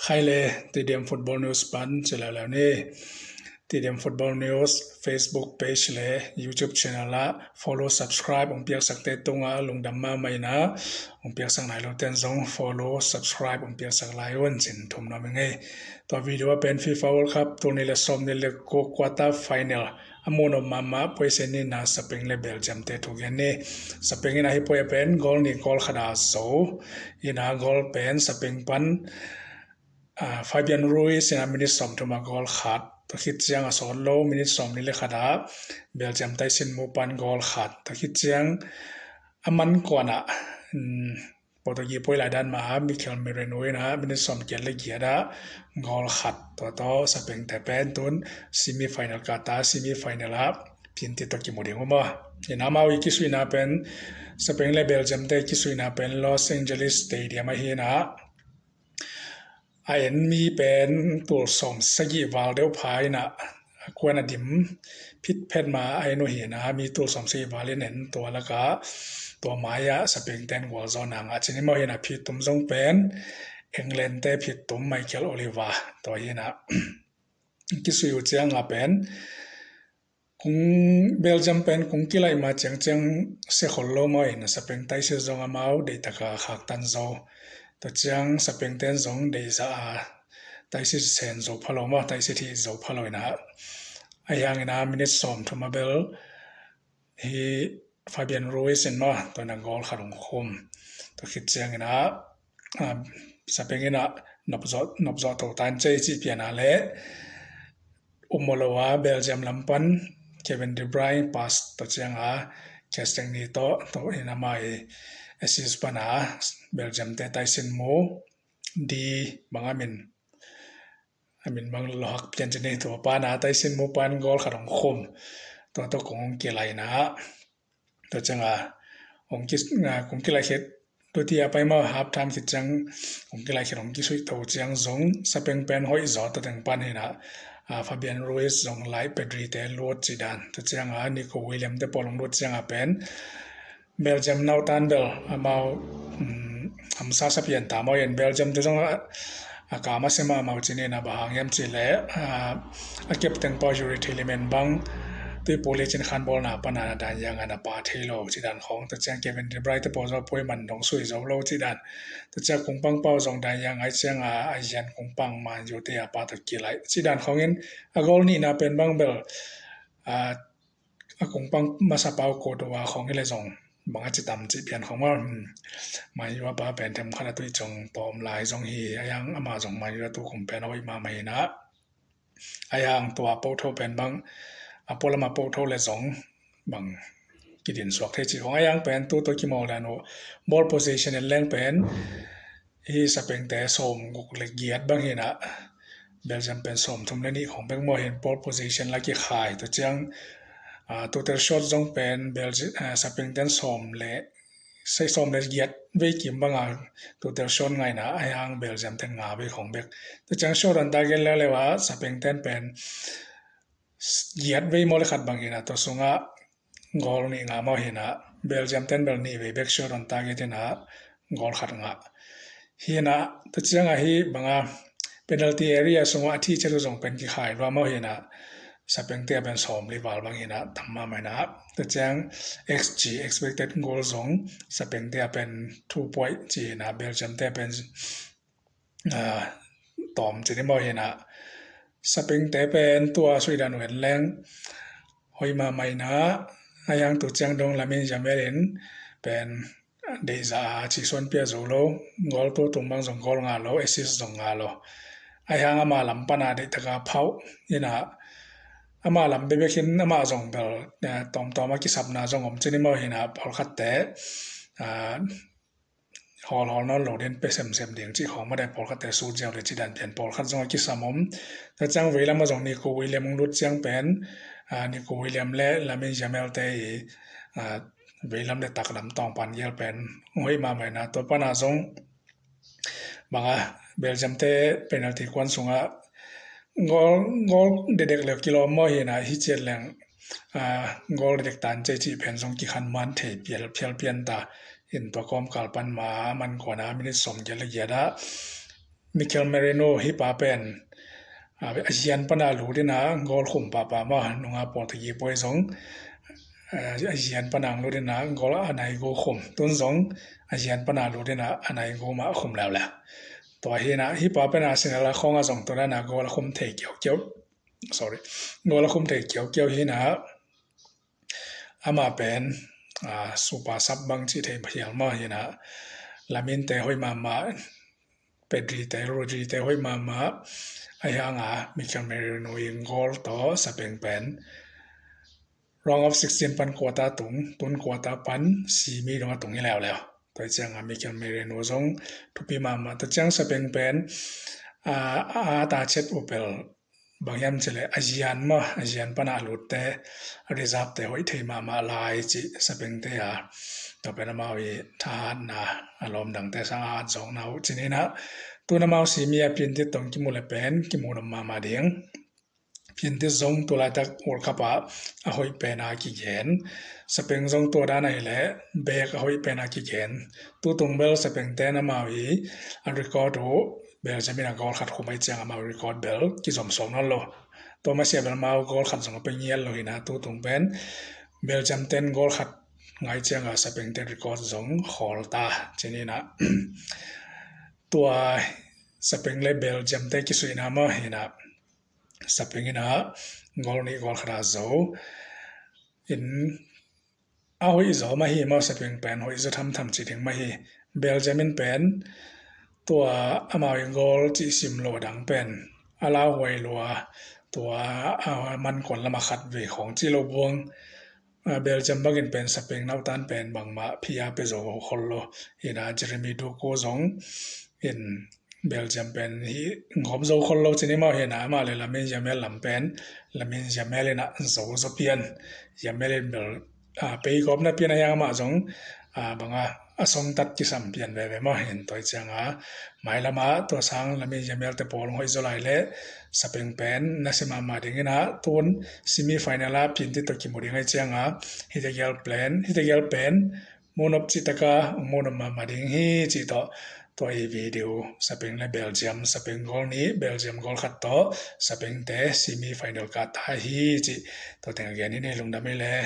Khaile TDM Football News pan chela ni TDM Football News Facebook page le YouTube channel la follow subscribe ong piak sakte tonga lungdam ma mai na ong piak sang nai lo ten zong follow subscribe ong piak sak lai won chin thum na mengai to video pen FIFA World Cup to ni le som ni le ko quarter final amono mama poise ni na sapeng le Belgium te thu gen ni sapeng ina hi poi pen goal ni goal khada so ina goal pen sapeng pan Fabian Ruiz in a minute som to ma goal khat to hit chiang a son low minute som ni le khada Belgium tai sin mu pan goal khat to hit chiang aman kwana Portugi poi la dan ma Mikel Merino na minute som ken le gia da goal khat to sapeng te pen tun semi final kata semi final up pinti to ki modeng ma ina ma wi ki suina pen sapeng le Belgium te ki suina pen Los Angeles Stadium a hi na enมีเป็นตัวสมสกิวาลเดลพายนะควรดิมพิษเพชรมาไอโนเหียนะมีตัวสมสกิวาลเน้นตัวแล้วก็ตัวไม้อะสเปนเตนวอลซอนังอาจจะนี่มองเห็นพิษตุ่มทรงเป็นอังกฤษแต่พิษตุ่มไมเคิลโอลิวาตัวเห็นนะกิสุยเจียงอ่ะเป็นคงเบลเยียมเป็นคงกี่ไรมาเจียงเสกโลมอยนะสเปนไต้เซซงอามาเดตะกะขักตันโซตัวเจียงสเปงเต้นสงเดซ่าไต้สิเซนโซพะโลมาไต้สิที่โซพะโลนะไอ้ยังนะมินิสอมทุมาเบลฮีฟาเบียนรูอิสมาตัวนักกอล์ฟขัดคมตัวคิดเจียงนะสเปงนะนบจอตัวตันใจจีเปียนาเล่โมโลวาเบลเยียมลำปันเควินเดบรายน์พาสตัวเจียงแคสติงนี้ตัวเอ็นอามาAsis pana Belgium te Tyson mo di bang amin bang lohak pian jene to pana Tyson mo pan gol kharong khom to kong kelai na to changa ong kis nga kong kelai het to tia pai ma half time ki chang ong kelai kherong ki sui to chang zong sapeng pen hoi zo to teng pan hina Fabian Ruiz zong lai Pedri te lot chidan to changa Nico William te polong lot changa pen Belgium now tan bel amau hamsa sapian ta mo yen Belgium te jong akama sema mau chine na bahang yam chile a captain pa juri element bang tu pole chin khan bol na pana dan yang ana pa thelo chidan khong ta chang Kevin De Bruyne te po zo poi man dong sui zo lo chidan ta cha kung pang pau jong dan yang ai chang a yan kung pang man yo te a pa ta kilai chidan khong in a gol ni na pen bang bel a kung pang masa pau ko to wa khong ile zongบางอาจจะตำจิเปลี่ยนของว่ามาอยู่ว่าป้าเป็นเทมขนาดตัวจงปอมลายจงฮียังอามาจงมาอยู่ตัวคงเป็นเอาไว้มาไม่นะยังตัวโปโตเป็นบางอพอลมาโปโตเลยจงบางกิดินสวกเทจิของยังเป็นตัวกิโมแล้วโนบอลโพซิชันแรงเป็นฮีสเปงแต่สมกุกเล็กเกียดบางฮีนะเบลเยียมเป็นสมทุมเล่นนี้ของเป็นโมเห็นบอลโพซิชันลักกี้ขายตัวเจียงตัวเตอร์ช็อตจงเป็นเบลสเปนเตนสมเละใส่สมเละเกียดไว้กิมบางตัวเตอร์ช็อตไงนะไอ้ยังเบลเยียมเทนงาไว้ของเบกตัวจังช็อตอันตาเกลแล้วเลยว่าสเปนเตนเป็นเกียดไว้โมเลขัดบางทีนะตัวสุงะกอลนี่งามาเห็นนะเบลเยียมเทนเบลนี่ไว้เบกช็อตอันตาเกลนะกอลขัดงาเฮียนะตัวจังฮีบางเป็นอัลตีเอเรียสุงะที่จะจงเป็นกี่ขายว่ามาเห็นนะสเปนเตียเป็นสมริวาลบางทีนะทำมาไม่นะแต่แจ้ง XG expected goal สองสเปนเตียเป็น2 point จีนะเบลเยียมเตียเป็นตอมจีนี่มองเห็นนะสเปนเตียเป็นตัวสวีเดนเวนแรงหอยมาไม่นะยังตัวแจ้งดงลามินจาเมรินเป็นเดซ่าจีส่วนเปียโซโลกอลตัวตรงบางสองกอลงาโลเอซิสสองงาโลยังอามาลำปนาเดตกาเผานี่นะอามาลำเบเบคินอามาจงเบลตอมมากิสับนาจงผมจะนี่มองเห็นพอขัดแต่ฮอลนั่นโหลดเด่นไปเซมเดียงจีของมาได้พอขัดแต่สูดเจียวเลยจีดันเปลี่ยนพอขัดจงกิสับผมแต่จังเวลามาจงนิโควิลเลียมรุดจังเป็นนิโควิลเลียมและลามินจาเมลเตเวลาได้ตักลำตองปันเยลเป็นห้อยมาใหม่นะตัวปนาจงบางเบลเยียมเตเป็นอัลติควันสุงgol dedek le kilo mo hina hi cheleng gol dedek tan che chi phen song ki khan man the pian ta in to kom kal pan ma man ko na minute som gel ya da มิเคลเมเรโนฮิปาเป็นอาเซียนปนาลูดินะกอลคุมปาปามานงาปอตะกีปวยสงอาเซียนปนางลูดินะกอลอันไหนกูคุมตุนสงอาเซียนปนาลูดินะอันไหนกูมาคุมแล้วแหละตัวเฮนะฮิปาเป็นอาเซียนละของอาสงตัวนั้นนะกอลคุมเทเกี่ยว sorry กอลคุมเทเกี่ยวเฮนะอามาเป็นสุปาซับบางที่เทพยามาเฮนะลามินเตหอยมาPedri te Rodri te hoi mama ai hanga Mikel Merino in goal to sa pengpen round of 16 pan quarter tun quarter pan si mi ronga tung ilao leo toi chang Mikel Merino zong thupi mama to chang sa pengpen ta chet upel bangyam chele ajian pana lutte reserve te hoi thei mama lai chi sa pengte ya to penama wi than na alom dang te sang a jong nau chinina tuna mau si mi apin ti tong ki mule pen ki mu ma ma ding pin ti zong to la tak world cup a hoi pen a ki gen sapeng zong to da nai le bek a hoi pen a ki gen tu tung bel sapeng te na ma wi a record ho bel jamina gol khat khumai chang ma record bel ki zom som no lo to ma se bel ma gol khat zong pe niel lo ina tu tung pen bel jam ten gol khat ngai chang a sapeng te record zong khol ta chinina ตัวสเปงเลเบลจำได้กี่สุดนะมั้งเห็นนะสเปงนะกอลนี่กอลขนาดโซอินเอาอีโซมาฮีมาสเปงเป็นหอยจะทำจิตถึงมาฮีเบลจามินเป็นตัวอามาอิงกอลที่ซิมโลดังเป็นอาลาหวยลัวตัวมันคนละมาขัดเวของจิโลบวงเบลจัมบักินเป็นสเปงนับตันเป็นบางมาพิยาเปโซคนโลเห็นนะเจเรมีดูโกซงเห็นเบลจัมเป็นที่งบโซคนโลจีนี่มาเห็นนะมาเลยละมินยาเมลลำเป็นละมินยาเมลนะโซเปียนยาเมลเบลไปกอบนะเปียนยังมาซงบางสงตัดกิสัมเปียนแบบมาเห็นตัวจังหมายละมาตัวสังละมินยาเมลแต่ปอลงหอยโซไลเล่สเปงเป็นนักสมาดิ่งนะตุนซิมิไฟนอลพินที่ตะกี้มุดิ่งไอจังฮิตเกลเป็นมูนบจิตกามูนมาดิ่งฮีจิตตัวอีวิดีโอสเปงและเบลเยียมสเปงกอลนี้เบลเยียมกอลขัดต่อสเปงเตซิมิไฟนอลกัดไฮฮีจิตัวแต่งเกียร์นี้ในลงดำไม่เลย